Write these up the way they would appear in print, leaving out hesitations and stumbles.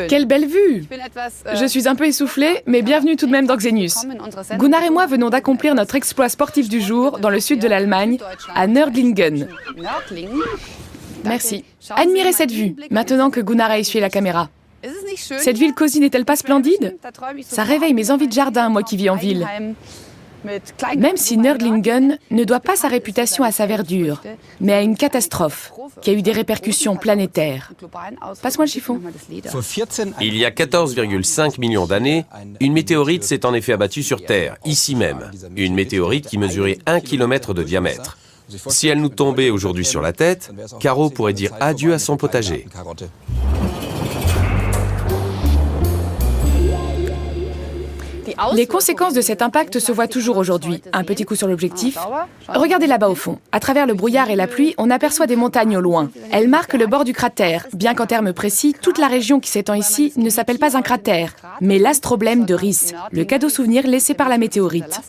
Quelle belle vue! Je suis un peu essoufflée, mais bienvenue tout de même dans Xenius. Gunnar et moi venons d'accomplir notre exploit sportif du jour dans le sud de l'Allemagne, à Nördlingen. Merci. Admirez cette vue, maintenant que Gunnar a essuyé la caméra. Cette ville cosy n'est-elle pas splendide? Ça réveille mes envies de jardin, moi qui vis en ville. Même si Nördlingen ne doit pas sa réputation à sa verdure, mais à une catastrophe qui a eu des répercussions planétaires. Passe-moi le chiffon. Il y a 14,5 millions d'années, une météorite s'est en effet abattue sur Terre, ici même. Une météorite qui mesurait 1 km de diamètre. Si elle nous tombait aujourd'hui sur la tête, Caro pourrait dire adieu à son potager. Les conséquences de cet impact se voient toujours aujourd'hui. Un petit coup sur l'objectif. Regardez là-bas au fond. À travers le brouillard et la pluie, on aperçoit des montagnes au loin. Elles marquent le bord du cratère, bien qu'en termes précis, toute la région qui s'étend ici ne s'appelle pas un cratère, mais l'astroblème de Rhys, le cadeau souvenir laissé par la météorite.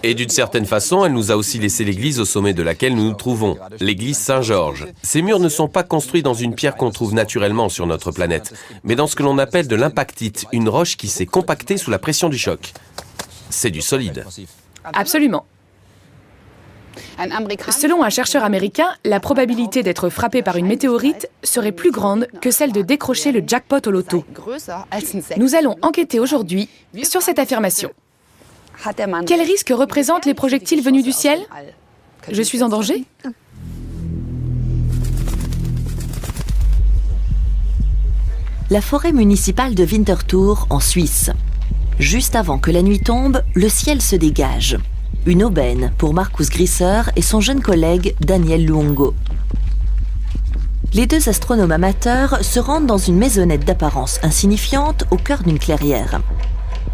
Et d'une certaine façon, elle nous a aussi laissé l'église au sommet de laquelle nous nous trouvons, l'église Saint-Georges. Ces murs ne sont pas construits dans une pierre qu'on trouve naturellement sur notre planète, mais dans ce que l'on appelle de l'impactite, une roche qui s'est compactée sous la pression du choc. C'est du solide. Absolument. Selon un chercheur américain, la probabilité d'être frappé par une météorite serait plus grande que celle de décrocher le jackpot au loto. Nous allons enquêter aujourd'hui sur cette affirmation. Quel risque représentent les projectiles venus du ciel? Je suis en danger? La forêt municipale de Winterthur, en Suisse. Juste avant que la nuit tombe, le ciel se dégage. Une aubaine pour Markus Grisser et son jeune collègue Daniel Luongo. Les deux astronomes amateurs se rendent dans une maisonnette d'apparence insignifiante au cœur d'une clairière.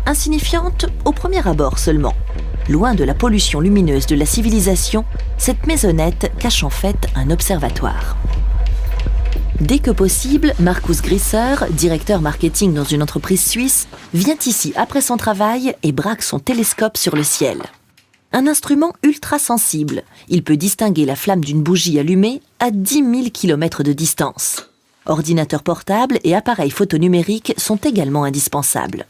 Insignifiante au premier abord seulement. Loin de la pollution lumineuse de la civilisation, cette maisonnette cache en fait un observatoire. Dès que possible, Markus Grisser, directeur marketing dans une entreprise suisse, vient ici après son travail et braque son télescope sur le ciel. Un instrument ultra sensible, il peut distinguer la flamme d'une bougie allumée à 10 000 km de distance. Ordinateur portable et appareil photonumérique sont également indispensables.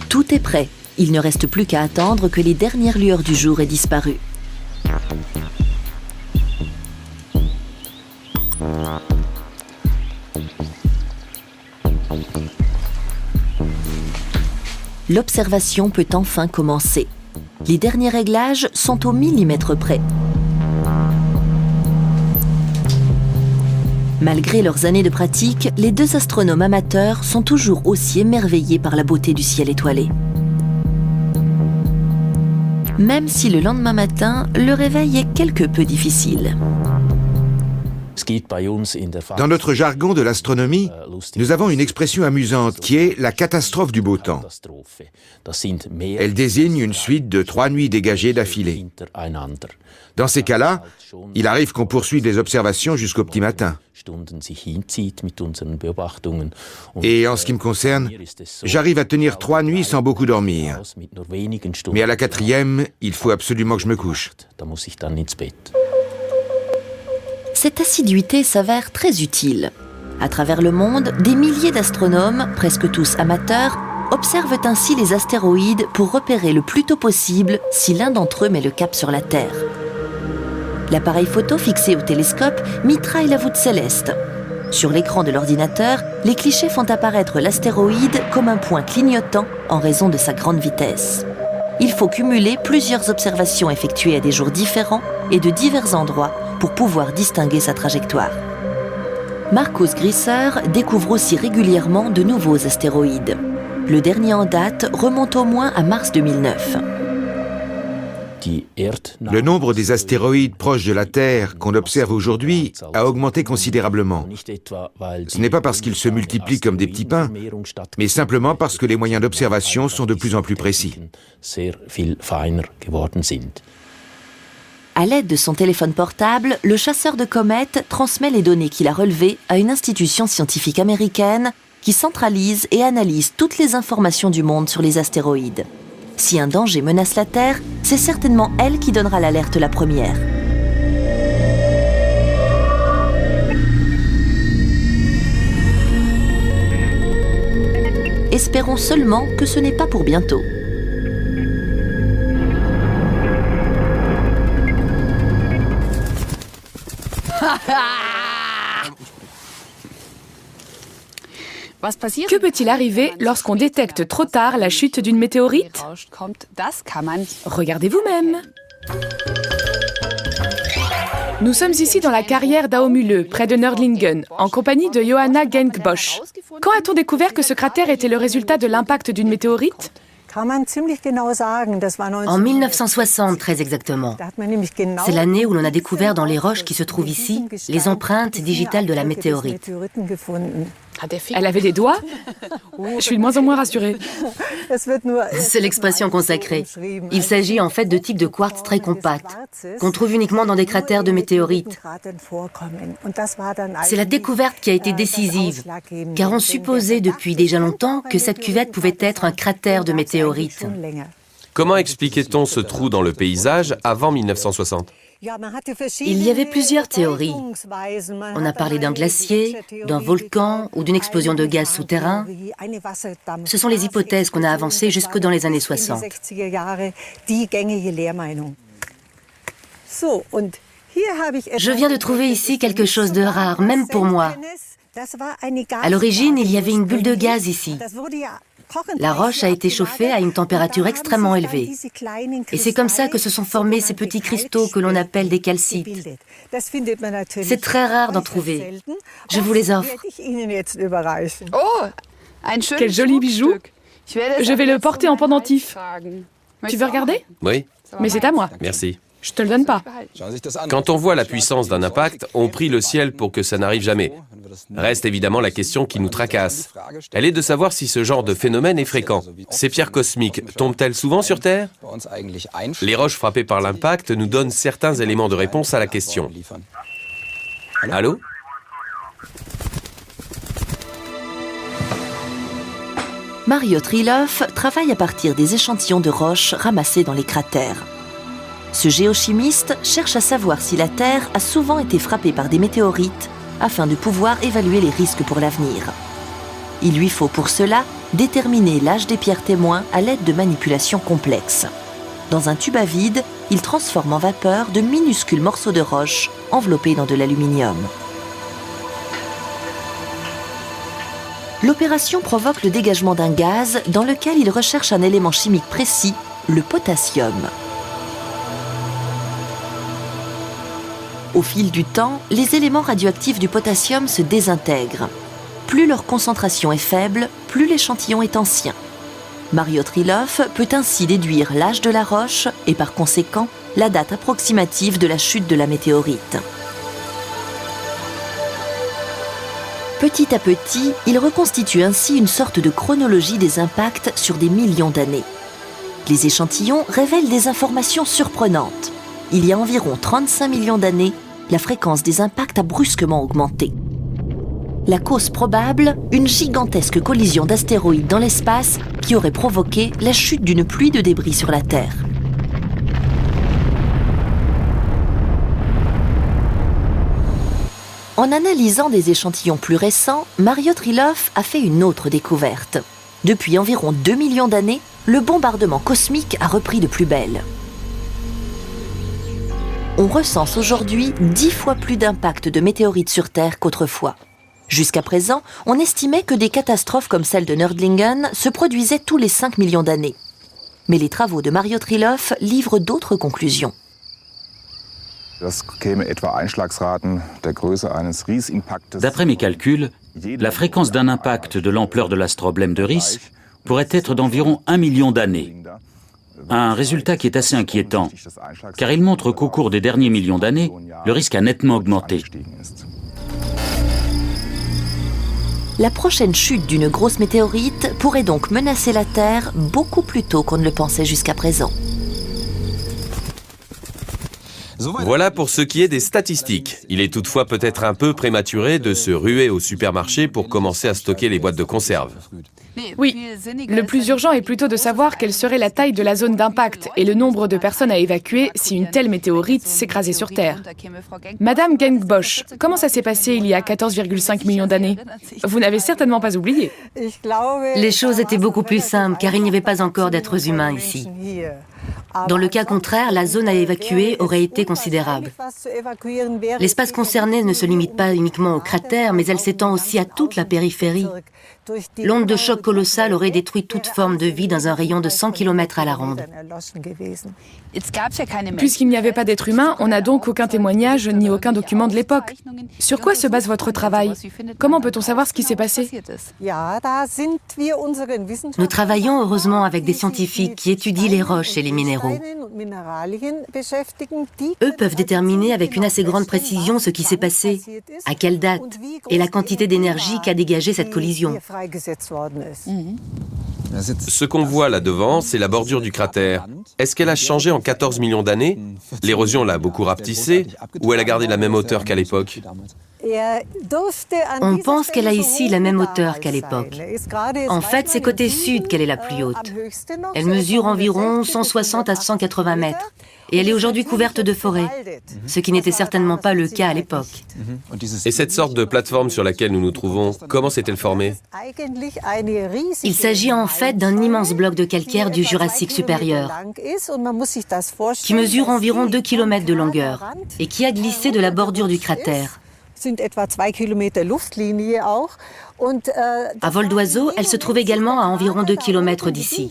Tout est prêt. Il ne reste plus qu'à attendre que les dernières lueurs du jour aient disparu. L'observation peut enfin commencer. Les derniers réglages sont au millimètre près. Malgré leurs années de pratique, les deux astronomes amateurs sont toujours aussi émerveillés par la beauté du ciel étoilé. Même si le lendemain matin, le réveil est quelque peu difficile. Dans notre jargon de l'astronomie, nous avons une expression amusante qui est la catastrophe du beau temps. Elle désigne une suite de 3 nuits dégagées d'affilée. Dans ces cas-là, il arrive qu'on poursuive les observations jusqu'au petit matin. Et en ce qui me concerne, j'arrive à tenir 3 nuits sans beaucoup dormir. Mais à la 4e, il faut absolument que je me couche. Cette assiduité s'avère très utile. À travers le monde, des milliers d'astronomes, presque tous amateurs, observent ainsi les astéroïdes pour repérer le plus tôt possible si l'un d'entre eux met le cap sur la Terre. L'appareil photo fixé au télescope mitraille la voûte céleste. Sur l'écran de l'ordinateur, les clichés font apparaître l'astéroïde comme un point clignotant en raison de sa grande vitesse. Il faut cumuler plusieurs observations effectuées à des jours différents et de divers endroits pour pouvoir distinguer sa trajectoire. Markus Grisser découvre aussi régulièrement de nouveaux astéroïdes. Le dernier en date remonte au moins à mars 2009. Le nombre des astéroïdes proches de la Terre qu'on observe aujourd'hui a augmenté considérablement. Ce n'est pas parce qu'ils se multiplient comme des petits pains, mais simplement parce que les moyens d'observation sont de plus en plus précis. À l'aide de son téléphone portable, le chasseur de comètes transmet les données qu'il a relevées à une institution scientifique américaine qui centralise et analyse toutes les informations du monde sur les astéroïdes. Si un danger menace la Terre, c'est certainement elle qui donnera l'alerte la première. Espérons seulement que ce n'est pas pour bientôt. Que peut-il arriver lorsqu'on détecte trop tard la chute d'une météorite? Regardez vous-même. Nous sommes ici dans la carrière d'Aomühle, près de Nördlingen, en compagnie de Johanna Genk-Bosch. Quand a-t-on découvert que ce cratère était le résultat de l'impact d'une météorite? En 1960, très exactement. C'est l'année où l'on a découvert dans les roches qui se trouvent ici les empreintes digitales de la météorite. Elle avait des doigts? Je suis de moins en moins rassurée. C'est l'expression consacrée. Il s'agit en fait de types de quartz très compacts, qu'on trouve uniquement dans des cratères de météorites. C'est la découverte qui a été décisive, car on supposait depuis déjà longtemps que cette cuvette pouvait être un cratère de météorites. Comment expliquait-on ce trou dans le paysage avant 1960? Il y avait plusieurs théories. On a parlé d'un glacier, d'un volcan ou d'une explosion de gaz souterrain. Ce sont les hypothèses qu'on a avancées jusque dans les années 60. Je viens de trouver ici quelque chose de rare, même pour moi. À l'origine, il y avait une bulle de gaz ici. La roche a été chauffée à une température extrêmement élevée. Et c'est comme ça que se sont formés ces petits cristaux que l'on appelle des calcites. C'est très rare d'en trouver. Je vous les offre. Quel joli bijou! Je vais le porter en pendentif. Tu veux regarder? Oui, Mais c'est à moi. merci. Je te le donne pas. Quand on voit la puissance d'un impact, on prie le ciel pour que ça n'arrive jamais. Reste évidemment la question qui nous tracasse. Elle est de savoir si ce genre de phénomène est fréquent. Ces pierres cosmiques tombent-elles souvent sur Terre? Les roches frappées par l'impact nous donnent certains éléments de réponse à la question. Allô? Mario Trilov travaille à partir des échantillons de roches ramassés dans les cratères. Ce géochimiste cherche à savoir si la Terre a souvent été frappée par des météorites afin de pouvoir évaluer les risques pour l'avenir. Il lui faut pour cela déterminer l'âge des pierres témoins à l'aide de manipulations complexes. Dans un tube à vide, il transforme en vapeur de minuscules morceaux de roche enveloppés dans de l'aluminium. L'opération provoque le dégagement d'un gaz dans lequel il recherche un élément chimique précis, le potassium. Au fil du temps, les éléments radioactifs du potassium se désintègrent. Plus leur concentration est faible, plus l'échantillon est ancien. Mario Trilov peut ainsi déduire l'âge de la roche et par conséquent la date approximative de la chute de la météorite. Petit à petit, il reconstitue ainsi une sorte de chronologie des impacts sur des millions d'années. Les échantillons révèlent des informations surprenantes. Il y a environ 35 millions d'années, la fréquence des impacts a brusquement augmenté. La cause probable, une gigantesque collision d'astéroïdes dans l'espace qui aurait provoqué la chute d'une pluie de débris sur la Terre. En analysant des échantillons plus récents, Mario Trilov a fait une autre découverte. Depuis environ 2 millions d'années, le bombardement cosmique a repris de plus belle. On recense aujourd'hui 10 fois plus d'impacts de météorites sur Terre qu'autrefois. Jusqu'à présent, on estimait que des catastrophes comme celle de Nördlingen se produisaient tous les 5 millions d'années. Mais les travaux de Mario Trilov livrent d'autres conclusions. D'après mes calculs, la fréquence d'un impact de l'ampleur de l'astroblème de Ries pourrait être d'environ 1 million d'années. Un résultat qui est assez inquiétant, car il montre qu'au cours des derniers millions d'années, le risque a nettement augmenté. La prochaine chute d'une grosse météorite pourrait donc menacer la Terre beaucoup plus tôt qu'on ne le pensait jusqu'à présent. Voilà pour ce qui est des statistiques. Il est toutefois peut-être un peu prématuré de se ruer au supermarché pour commencer à stocker les boîtes de conserve. Oui, le plus urgent est plutôt de savoir quelle serait la taille de la zone d'impact et le nombre de personnes à évacuer si une telle météorite s'écrasait sur Terre. Madame Genk-Bosch, comment ça s'est passé il y a 14,5 millions d'années? Vous n'avez certainement pas oublié. Les choses étaient beaucoup plus simples car il n'y avait pas encore d'êtres humains ici. Dans le cas contraire, la zone à évacuer aurait été considérable. L'espace concerné ne se limite pas uniquement au cratère, mais elle s'étend aussi à toute la périphérie. L'onde de choc colossale aurait détruit toute forme de vie dans un rayon de 100 km à la ronde. Puisqu'il n'y avait pas d'être humain, on n'a donc aucun témoignage ni aucun document de l'époque. Sur quoi se base votre travail? Comment peut-on savoir ce qui s'est passé? Nous travaillons heureusement avec des scientifiques qui étudient les roches et les minéraux. Eux peuvent déterminer avec une assez grande précision ce qui s'est passé, à quelle date, et la quantité d'énergie qu'a dégagée cette collision. Ce qu'on voit là devant, c'est la bordure du cratère. Est-ce qu'elle a changé en 14 millions d'années? L'érosion l'a beaucoup rapetissée ou elle a gardé la même hauteur qu'à l'époque? On pense qu'elle a ici la même hauteur qu'à l'époque. En fait, c'est côté sud qu'elle est la plus haute. Elle mesure environ 160 à 180 mètres. Et elle est aujourd'hui couverte de forêt, ce qui n'était certainement pas le cas à l'époque. Et cette sorte de plateforme sur laquelle nous nous trouvons, comment s'est-elle formée? Il s'agit en fait d'un immense bloc de calcaire du Jurassique supérieur, qui mesure environ 2 km de longueur et qui a glissé de la bordure du cratère. À vol d'oiseau, elle se trouve également à environ 2 km d'ici.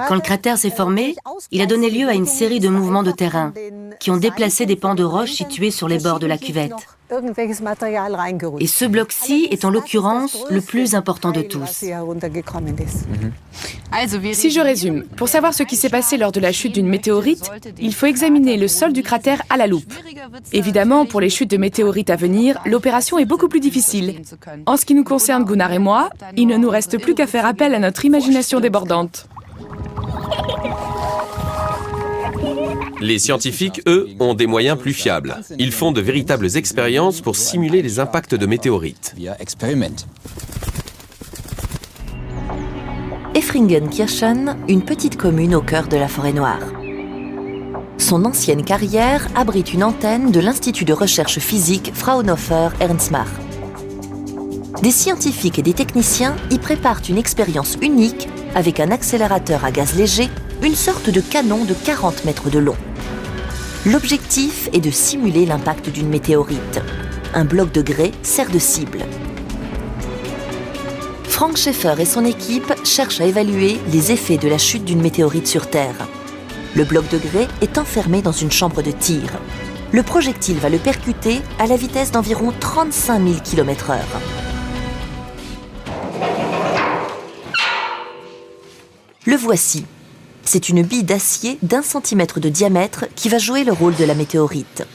Quand le cratère s'est formé, il a donné lieu à une série de mouvements de terrain qui ont déplacé des pans de roches situés sur les bords de la cuvette. Et ce bloc-ci est en l'occurrence le plus important de tous. Si je résume, pour savoir ce qui s'est passé lors de la chute d'une météorite, il faut examiner le sol du cratère à la loupe. Évidemment, pour les chutes de météorites à venir, l'opération est beaucoup plus difficile. En ce qui nous concerne, Gunnar et moi, il ne nous reste plus qu'à faire appel à notre imagination débordante. Les scientifiques, eux, ont des moyens plus fiables. Ils font de véritables expériences pour simuler les impacts de météorites. Effringenkirchen, une petite commune au cœur de la forêt noire. Son ancienne carrière abrite une antenne de l'Institut de recherche physique Fraunhofer Ernstmach. Des scientifiques et des techniciens y préparent une expérience unique avec un accélérateur à gaz léger, une sorte de canon de 40 mètres de long. L'objectif est de simuler l'impact d'une météorite. Un bloc de grès sert de cible. Frank Schaeffer et son équipe cherchent à évaluer les effets de la chute d'une météorite sur Terre. Le bloc de grès est enfermé dans une chambre de tir. Le projectile va le percuter à la vitesse d'environ 35 000 km/h. Le voici. C'est une bille d'acier d'1 centimètre de diamètre qui va jouer le rôle de la météorite.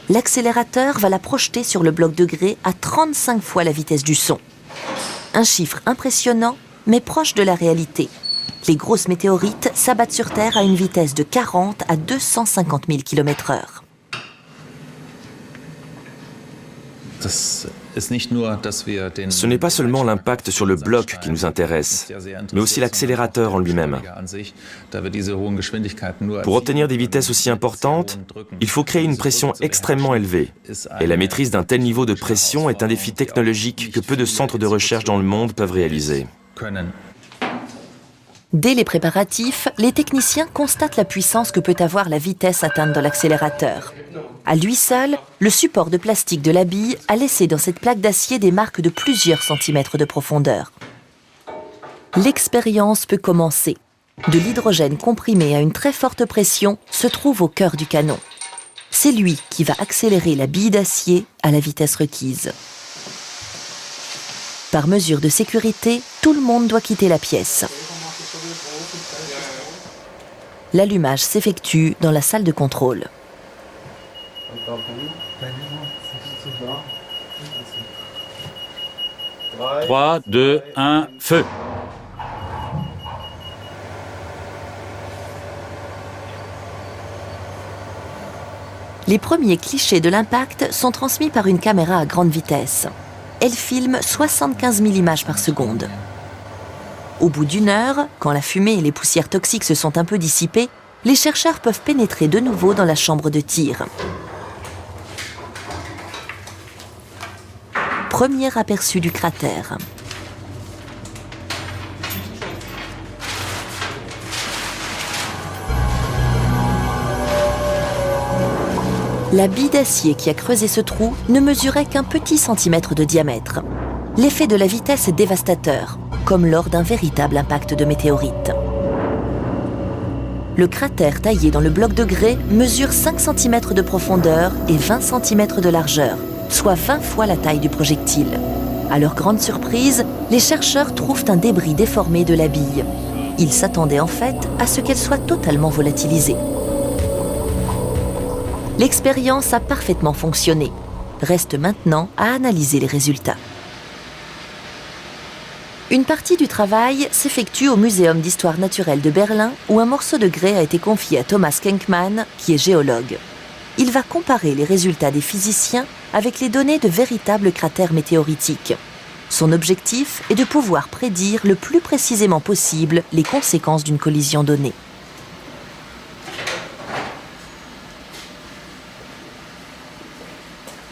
L'accélérateur va la projeter sur le bloc de grès à 35 fois la vitesse du son. Un chiffre impressionnant, mais proche de la réalité. Les grosses météorites s'abattent sur Terre à une vitesse de 40 à 250 000 km/h. Ce n'est pas seulement l'impact sur le bloc qui nous intéresse, mais aussi l'accélérateur en lui-même. Pour obtenir des vitesses aussi importantes, il faut créer une pression extrêmement élevée. Et la maîtrise d'un tel niveau de pression est un défi technologique que peu de centres de recherche dans le monde peuvent réaliser. Dès les préparatifs, les techniciens constatent la puissance que peut avoir la vitesse atteinte dans l'accélérateur. À lui seul, le support de plastique de la bille a laissé dans cette plaque d'acier des marques de plusieurs centimètres de profondeur. L'expérience peut commencer. De l'hydrogène comprimé à une très forte pression se trouve au cœur du canon. C'est lui qui va accélérer la bille d'acier à la vitesse requise. Par mesure de sécurité, tout le monde doit quitter la pièce. L'allumage s'effectue dans la salle de contrôle. 3, 2, 1, feu! Les premiers clichés de l'impact sont transmis par une caméra à grande vitesse. Elle filme 75 000 images par seconde. Au bout d'1 heure, quand la fumée et les poussières toxiques se sont un peu dissipées, les chercheurs peuvent pénétrer de nouveau dans la chambre de tir. Premier aperçu du cratère. La bille d'acier qui a creusé ce trou ne mesurait qu'un petit centimètre de diamètre. L'effet de la vitesse est dévastateur, comme lors d'un véritable impact de météorite. Le cratère taillé dans le bloc de grès mesure 5 cm de profondeur et 20 cm de largeur, soit 20 fois la taille du projectile. À leur grande surprise, les chercheurs trouvent un débris déformé de la bille. Ils s'attendaient en fait à ce qu'elle soit totalement volatilisée. L'expérience a parfaitement fonctionné. Reste maintenant à analyser les résultats. Une partie du travail s'effectue au Muséum d'histoire naturelle de Berlin, où un morceau de grès a été confié à Thomas Kenkman, qui est géologue. Il va comparer les résultats des physiciens avec les données de véritables cratères météoritiques. Son objectif est de pouvoir prédire le plus précisément possible les conséquences d'une collision donnée.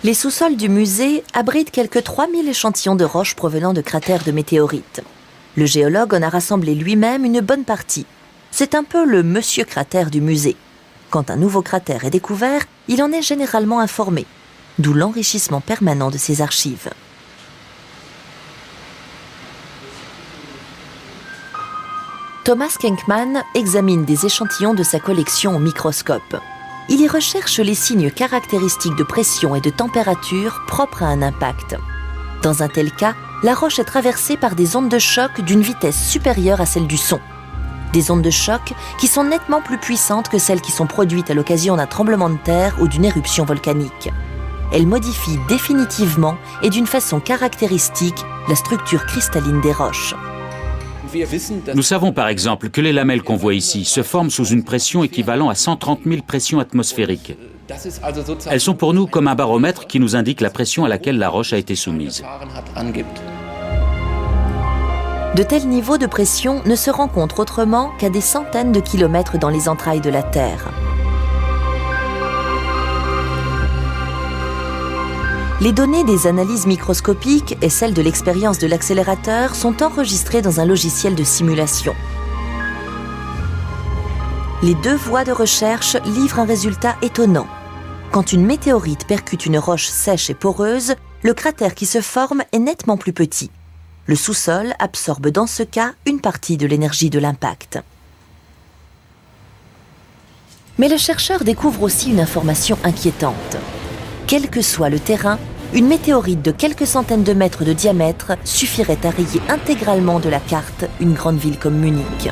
Les sous-sols du musée abritent quelques 3000 échantillons de roches provenant de cratères de météorites. Le géologue en a rassemblé lui-même une bonne partie. C'est un peu le monsieur cratère du musée. Quand un nouveau cratère est découvert, il en est généralement informé, d'où l'enrichissement permanent de ses archives. Thomas Kenkman examine des échantillons de sa collection au microscope. Il y recherche les signes caractéristiques de pression et de température propres à un impact. Dans un tel cas, la roche est traversée par des ondes de choc d'une vitesse supérieure à celle du son. Des ondes de choc qui sont nettement plus puissantes que celles qui sont produites à l'occasion d'un tremblement de terre ou d'une éruption volcanique. Elles modifient définitivement et d'une façon caractéristique la structure cristalline des roches. Nous savons par exemple que les lamelles qu'on voit ici se forment sous une pression équivalente à 130 000 pressions atmosphériques. Elles sont pour nous comme un baromètre qui nous indique la pression à laquelle la roche a été soumise. De tels niveaux de pression ne se rencontrent autrement qu'à des centaines de kilomètres dans les entrailles de la Terre. Les données des analyses microscopiques et celles de l'expérience de l'accélérateur sont enregistrées dans un logiciel de simulation. Les deux voies de recherche livrent un résultat étonnant. Quand une météorite percute une roche sèche et poreuse, le cratère qui se forme est nettement plus petit. Le sous-sol absorbe dans ce cas une partie de l'énergie de l'impact. Mais le chercheur découvre aussi une information inquiétante. Quel que soit le terrain, une météorite de quelques centaines de mètres de diamètre suffirait à rayer intégralement de la carte une grande ville comme Munich.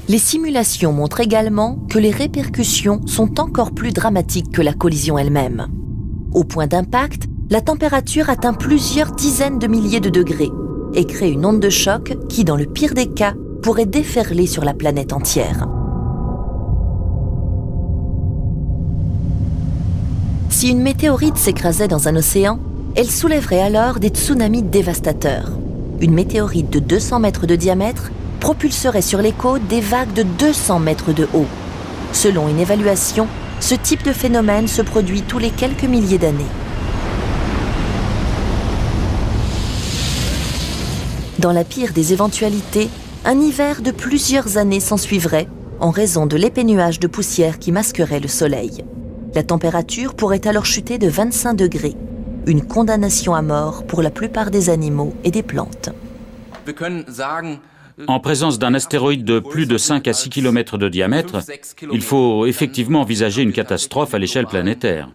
Les simulations montrent également que les répercussions sont encore plus dramatiques que la collision elle-même. Au point d'impact, la température atteint plusieurs dizaines de milliers de degrés et crée une onde de choc qui, dans le pire des cas, pourrait déferler sur la planète entière. Si une météorite s'écrasait dans un océan, elle soulèverait alors des tsunamis dévastateurs. Une météorite de 200 mètres de diamètre propulserait sur les côtes des vagues de 200 mètres de haut. Selon une évaluation, ce type de phénomène se produit tous les quelques milliers d'années. Dans la pire des éventualités, un hiver de plusieurs années s'ensuivrait en raison de l'épais nuage de poussière qui masquerait le soleil. La température pourrait alors chuter de 25 degrés, une condamnation à mort pour la plupart des animaux et des plantes. En présence d'un astéroïde de plus de 5 à 6 km de diamètre, il faut effectivement envisager une catastrophe à l'échelle planétaire.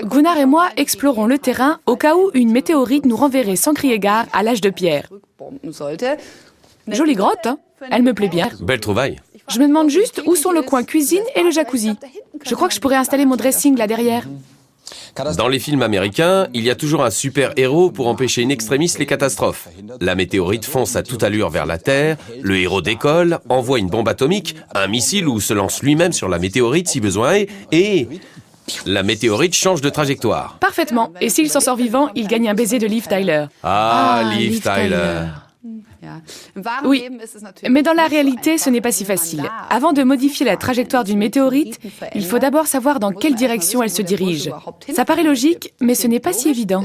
Gunnar et moi explorons le terrain au cas où une météorite nous renverrait sans crier gare à l'âge de pierre. Jolie grotte, hein ? Elle me plaît bien. Belle trouvaille. Je me demande juste où sont le coin cuisine et le jacuzzi. Je crois que je pourrais installer mon dressing là derrière. Dans les films américains, il y a toujours un super-héros pour empêcher in extremis les catastrophes. La météorite fonce à toute allure vers la Terre, le héros décolle, envoie une bombe atomique, un missile ou se lance lui-même sur la météorite si besoin est, et la météorite change de trajectoire. Parfaitement. Et s'il s'en sort vivant, il gagne un baiser de Liv Tyler. Ah, Liv Tyler. Oui, mais dans la réalité, ce n'est pas si facile. Avant de modifier la trajectoire d'une météorite, il faut d'abord savoir dans quelle direction elle se dirige. Ça paraît logique, mais ce n'est pas si évident.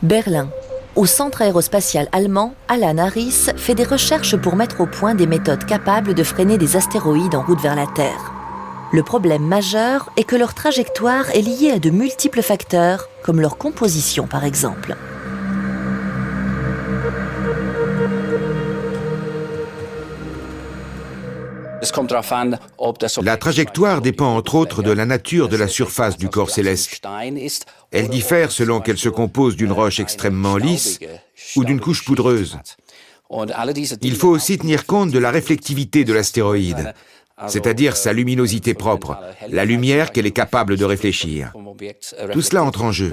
Berlin. Au centre aérospatial allemand, Alan Harris fait des recherches pour mettre au point des méthodes capables de freiner des astéroïdes en route vers la Terre. Le problème majeur est que leur trajectoire est liée à de multiples facteurs, comme leur composition par exemple. La trajectoire dépend entre autres de la nature de la surface du corps céleste. Elle diffère selon qu'elle se compose d'une roche extrêmement lisse ou d'une couche poudreuse. Il faut aussi tenir compte de la réflectivité de l'astéroïde, c'est-à-dire sa luminosité propre, la lumière qu'elle est capable de réfléchir. Tout cela entre en jeu.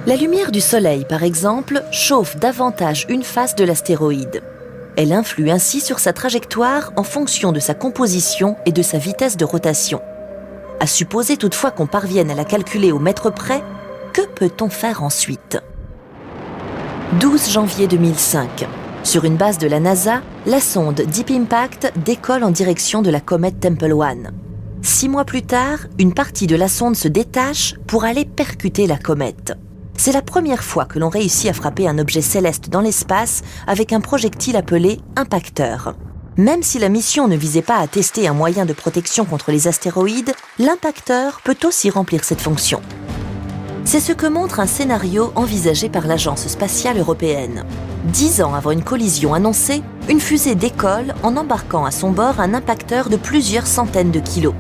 La lumière du Soleil, par exemple, chauffe davantage une face de l'astéroïde. Elle influe ainsi sur sa trajectoire en fonction de sa composition et de sa vitesse de rotation. À supposer toutefois qu'on parvienne à la calculer au mètre près, que peut-on faire ensuite ? 12 janvier 2005. Sur une base de la NASA, la sonde Deep Impact décolle en direction de la comète Tempel 1. 6 mois plus tard, une partie de la sonde se détache pour aller percuter la comète. C'est la première fois que l'on réussit à frapper un objet céleste dans l'espace avec un projectile appelé impacteur. Même si la mission ne visait pas à tester un moyen de protection contre les astéroïdes, l'impacteur peut aussi remplir cette fonction. C'est ce que montre un scénario envisagé par l'Agence spatiale européenne. 10 ans avant une collision annoncée, une fusée décolle en embarquant à son bord un impacteur de plusieurs centaines de kilos.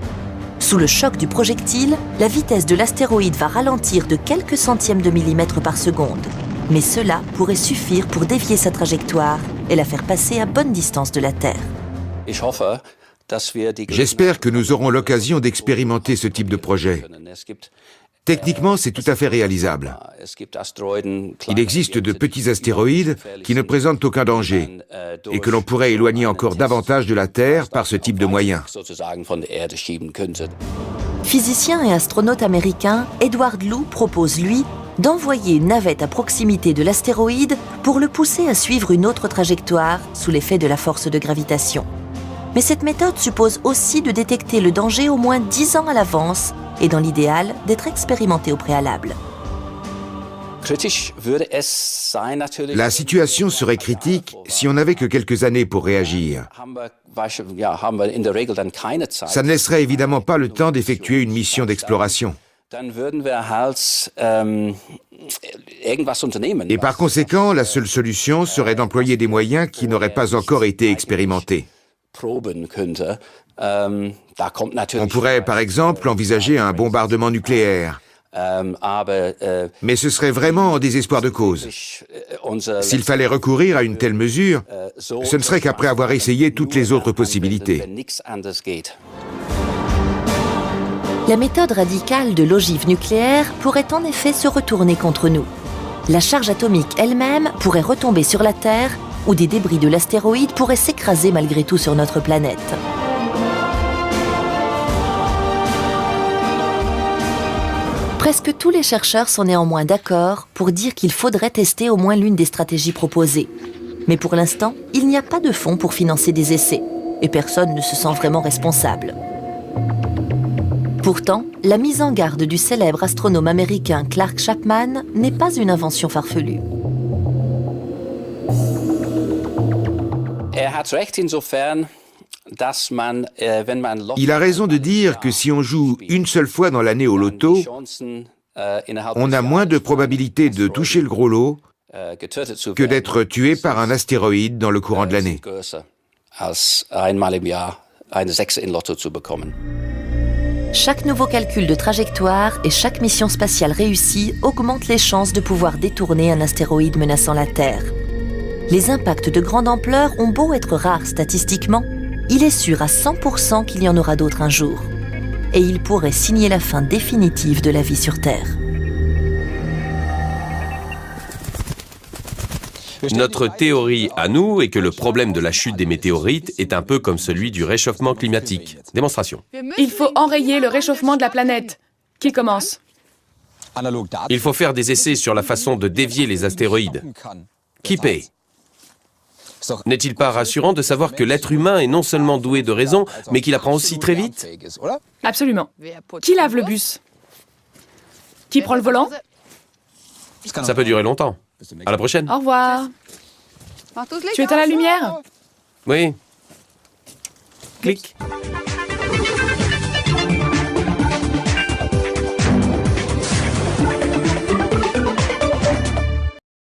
Sous le choc du projectile, la vitesse de l'astéroïde va ralentir de quelques centièmes de millimètre par seconde. Mais cela pourrait suffire pour dévier sa trajectoire et la faire passer à bonne distance de la Terre. J'espère que nous aurons l'occasion d'expérimenter ce type de projet. Techniquement, c'est tout à fait réalisable. Il existe de petits astéroïdes qui ne présentent aucun danger et que l'on pourrait éloigner encore davantage de la Terre par ce type de moyens. Physicien et astronaute américain, Edward Lu propose, lui, d'envoyer une navette à proximité de l'astéroïde pour le pousser à suivre une autre trajectoire sous l'effet de la force de gravitation. Mais cette méthode suppose aussi de détecter le danger au moins 10 ans à l'avance et dans l'idéal d'être expérimenté au préalable. La situation serait critique si on n'avait que quelques années pour réagir. Ça ne laisserait évidemment pas le temps d'effectuer une mission d'exploration. Et par conséquent, la seule solution serait d'employer des moyens qui n'auraient pas encore été expérimentés. On pourrait, par exemple, envisager un bombardement nucléaire. Mais ce serait vraiment en désespoir de cause. S'il fallait recourir à une telle mesure, ce ne serait qu'après avoir essayé toutes les autres possibilités. La méthode radicale de l'ogive nucléaire pourrait en effet se retourner contre nous. La charge atomique elle-même pourrait retomber sur la Terre ou des débris de l'astéroïde pourraient s'écraser malgré tout sur notre planète. Presque tous les chercheurs sont néanmoins d'accord pour dire qu'il faudrait tester au moins l'une des stratégies proposées. Mais pour l'instant, il n'y a pas de fonds pour financer des essais, et personne ne se sent vraiment responsable. Pourtant, la mise en garde du célèbre astronome américain Clark Chapman n'est pas une invention farfelue. Il a raison de dire que si on joue une seule fois dans l'année au loto, on a moins de probabilité de toucher le gros lot que d'être tué par un astéroïde dans le courant de l'année. Chaque nouveau calcul de trajectoire et chaque mission spatiale réussie augmente les chances de pouvoir détourner un astéroïde menaçant la Terre. Les impacts de grande ampleur ont beau être rares statistiquement, il est sûr à 100% qu'il y en aura d'autres un jour. Et ils pourraient signer la fin définitive de la vie sur Terre. Notre théorie à nous est que le problème de la chute des météorites est un peu comme celui du réchauffement climatique. Démonstration. Il faut enrayer le réchauffement de la planète. Qui commence? Il faut faire des essais sur la façon de dévier les astéroïdes. Qui paie? N'est-il pas rassurant de savoir que l'être humain est non seulement doué de raison, mais qu'il apprend aussi très vite? Absolument. Qui lave le bus? Qui prend le volant? Ça peut durer longtemps. À la prochaine. Au revoir. Tu éteins la lumière? Oui. Clic.